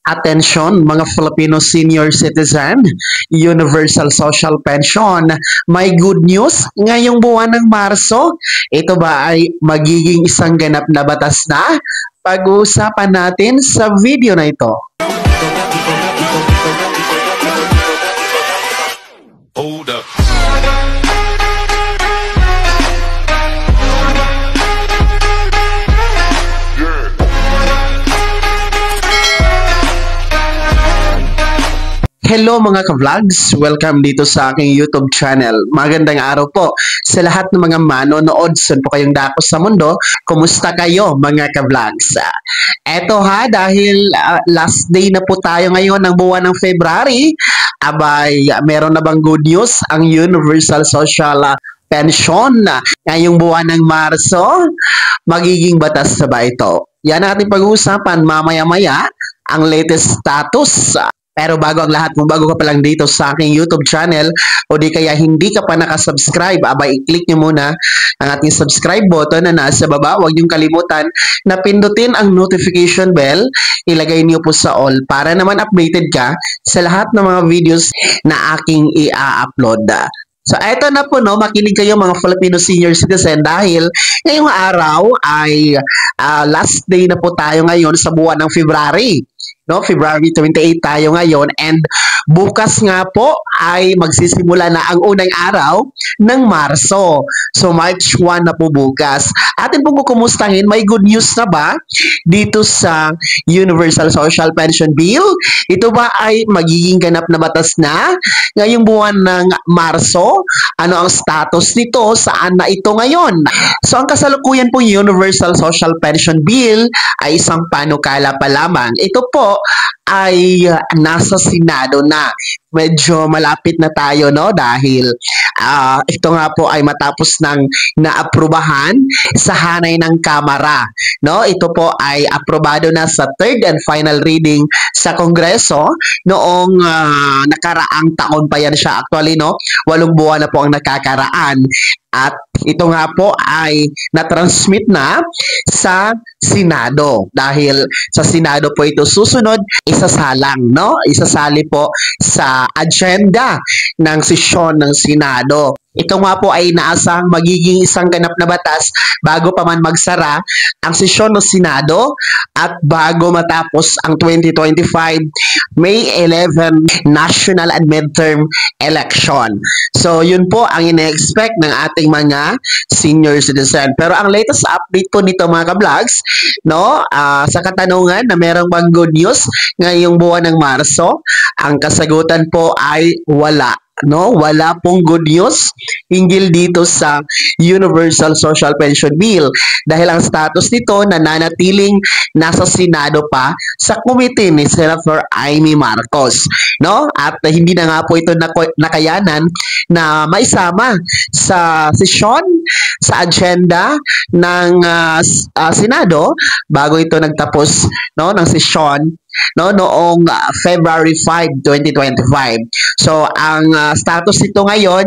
Atensyon mga Filipino senior citizen, Universal Social Pension. May good news ngayong buwan ng Marso. Ito ba ay magiging isang ganap na batas na? Pag-uusapan natin sa video na ito. Hold up. Hello mga ka-vlogs! Welcome dito sa aking YouTube channel. Magandang araw po sa lahat ng mga manonood. Saan po kayong dako sa mundo? Kumusta kayo mga ka-vlogs? Eto ha, dahil last day na po tayo ngayon ng buwan ng February, abay, meron na bang good news ang Universal Social Pension ngayong buwan ng Marso? Magiging batas na ba ito? Yan ang ating pag-uusapan mamaya-maya, ang latest status. Pero bago ang lahat, kung bago ka pa lang dito sa aking YouTube channel o di kaya hindi ka pa nakasubscribe, abay i-click nyo muna ang ating subscribe button na nasa baba. Huwag niyong kalimutan na pindutin ang notification bell, ilagay niyo po sa all para naman updated ka sa lahat ng mga videos na aking i-upload. So, eto na po, no, makinig kayo mga Filipino senior citizen dahil ngayong araw ay last day na po tayo ngayon sa buwan ng February. No, February 28 tayo ngayon and bukas nga po ay magsisimula na ang unang araw ng Marso. So March 1 na po bukas. Atin pong kukumustahin, may good news na ba dito sa Universal Social Pension Bill? Ito ba ay magiging ganap na batas na ngayong buwan ng Marso? Ano ang status nito? Saan na ito ngayon? So ang kasalukuyan pong Universal Social Pension Bill ay isang panukala pa lamang. Ito po ay nasa Senado na. Medyo malapit na tayo, no, dahil ito nga po ay matapos ng naaprubahan sa hanay ng Kamara, no. Ito po ay aprobado na sa third and final reading sa Kongreso noong nakaraang taon pa yan siya actually, no. 8 buwan na po ang nakakaraan. At ito nga po ay na-transmit na sa Senado. Dahil sa Senado po ito susunod, isasalang, no? Isasali po sa agenda ng sesyon ng Senado. Ito nga po ay inaasahang magiging isang ganap na batas bago pa man magsara ang sesyon ng Senado at bago matapos ang 2025 May 11 national and midterm election. So yun po ang ine-expect ng ating mga senior citizen. Pero ang latest update po nito mga ka-vlogs, no, sa katanungan na merong bang good news ngayong buwan ng Marso, ang kasagutan po ay wala. No, wala pong good news hinggil dito sa Universal Social Pension Bill dahil ang status nito nananatiling nasa Senado pa sa committee ni Senator Amy Marcos, no? At hindi na nga po ito nakayanan na maisama sa sesyon sa agenda ng Senado bago ito nagtapos, no, ng sesyon, no, noong February 5, 2025. So ang status nito ngayon,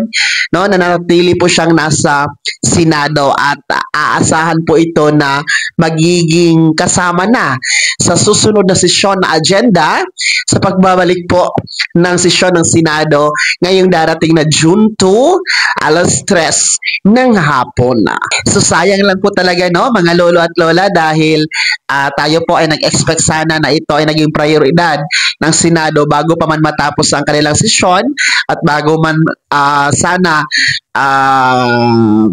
no, nananatili po siyang nasa Senado at aasahan po ito na magiging kasama na sa susunod na sesyon na agenda sa pagbabalik po ng sesyon ng Senado ngayong darating na June 2, alas 3 ng hapon. So sayang lang po talaga, no, mga lolo at lola, dahil tayo po ay nag-expect sana na ito ay naging prioridad ng Senado bago pa man matapos ang kanilang sesyon at bago man sana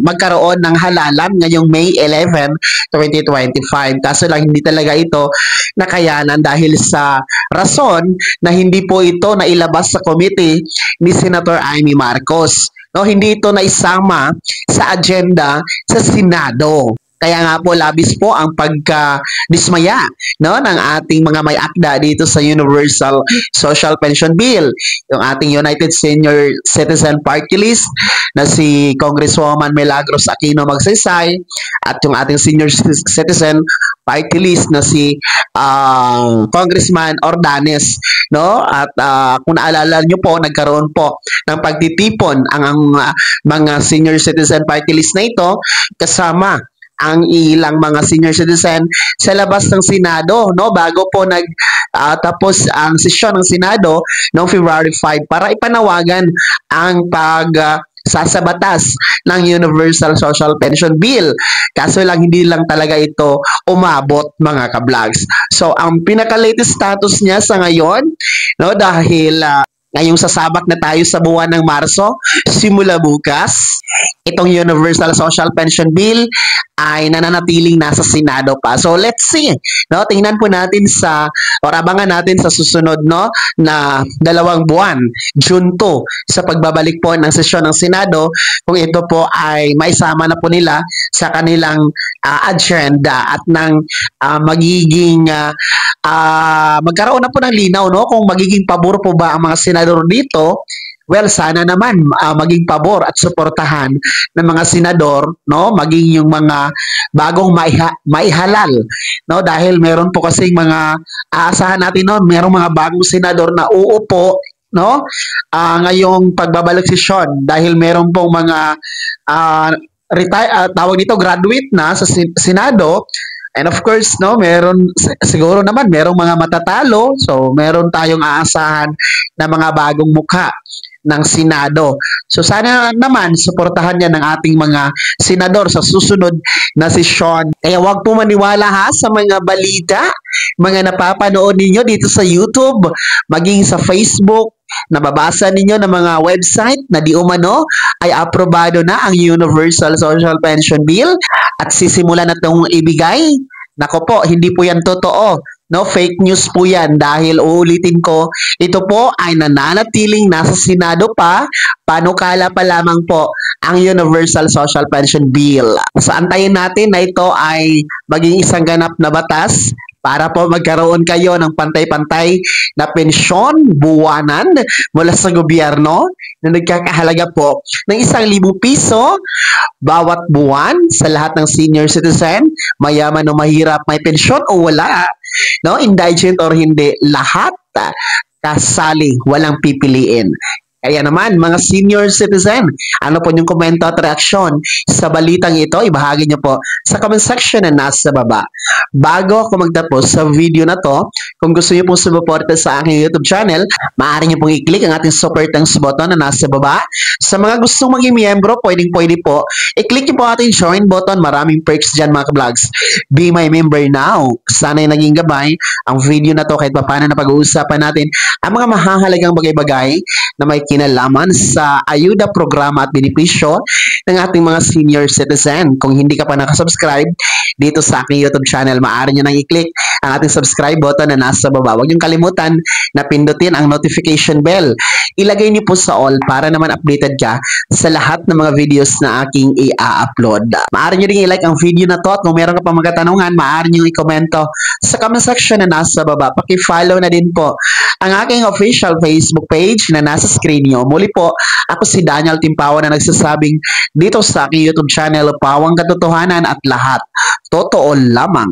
magkaroon ng halalan ngayong May 11, 2025. Kaso lang hindi talaga ito nakayanan dahil sa rason na hindi po ito nailabas sa committee ni Senator Amy Marcos. No, hindi ito naisama sa agenda sa Senado. Kaya nga po labis po ang pagka-dismaya, no, ng ating mga may akda dito sa Universal Social Pension Bill. Yung ating United Senior Citizen Party List na si Congresswoman Milagros Aquino Magsaysay at yung ating Senior Citizen Party List na si Congressman Ordanes, no? At kung naalala nyo po, nagkaroon po ng pagtitipon ang mga Senior Citizen Party List na ito kasama ang ilang mga senior citizen sa labas ng Senado, no, bago po tapos ang sesyon ng Senado noong February 5 para ipanawagan ang sasabatas ng Universal Social Pension Bill. Kaso lang hindi lang talaga ito umabot, mga ka-vlogs. So ang pinaka-latest status niya sa ngayon, no, dahil ngayong sasabak na tayo sa buwan ng Marso, simula bukas, itong Universal Social Pension Bill ay nananatiling nasa Senado pa. So let's see, no? Tingnan po natin abangan natin sa susunod, no, na 2 buwan, June 2, sa pagbabalik po ng sesyon ng Senado, kung ito po ay maisama na po nila sa kanilang agenda at magkaroon na po ng linaw, no, kung magiging pabor po ba ang mga senador dito. Well, sana naman maging pabor at suportahan ng mga senador, no, maging yung mga bagong maihalal, no, dahil meron po kasing mga aasahan natin, no, merong mga bagong senador na uupo, no, ngayong pagbabalik sesyon dahil meron pong mga tawag dito graduate na sa Senado. And of course, no, siguro naman merong mga matatalo, so meron tayong aasahan na mga bagong mukha ng Senado. So sana naman suportahan niya ng ating mga senador sa susunod na sesyon. Kaya wag po maniwala ha sa mga balita, mga napapanood ninyo dito sa YouTube, maging sa Facebook, nababasa ninyo ng mga website na di umano ay aprobado na ang Universal Social Pension Bill at sisimulan na itong ibigay. Nako po, hindi po yan totoo. No, fake news po yan dahil uulitin ko, ito po ay nananatiling nasa Senado pa, panukala pa lamang po ang Universal Social Pension Bill. So antayin natin na ito ay maging isang ganap na batas para po magkaroon kayo ng pantay-pantay na pensyon buwanan mula sa gobyerno na nagkakahalaga po ng 1,000 piso bawat buwan sa lahat ng senior citizen, mayaman o mahirap, may pensyon o wala, no, indigent or hindi, lahat kasali, walang pipiliin. Kaya naman, mga senior citizen, ano po yung komento at reaksyon sa balitang ito? Ibahagi niyo po sa comment section na nasa baba. Bago ako magtapos sa video na to, kung gusto niyo pong sumuporta sa aking YouTube channel, maaari niyo pong i-click ang ating super thanks button na nasa baba. Sa mga gustong maging miyembro, pwede po. I-click niyo po ating join button. Maraming perks dyan, mga vlogs. Be my member now. Sana'y naging gabay ang video na to kahit paano na pag-uusapan natin ang mga mahahalagang bagay-bagay na may kinalaman sa ayuda, programa at benepisyo ng ating mga senior citizen. Kung hindi ka pa nakasubscribe dito sa aking YouTube channel, maaari nyo nang i-click ang ating subscribe button na nasa baba. Huwag niyong kalimutan na pindutin ang notification bell. Ilagay niyo po sa all para naman updated ka sa lahat ng mga videos na aking i-upload. Maaari nyo rin i-like ang video na to at kung meron ka pa mga katanungan, maaari nyo i-komento sa comment section na nasa baba. Paki-follow na din po ang aking official Facebook page na nasa screen nyo. Muli po, ako si Daniel Timpawan na nagsasabing dito sa aking YouTube channel, Pawang Katotohanan at lahat totoo lamang.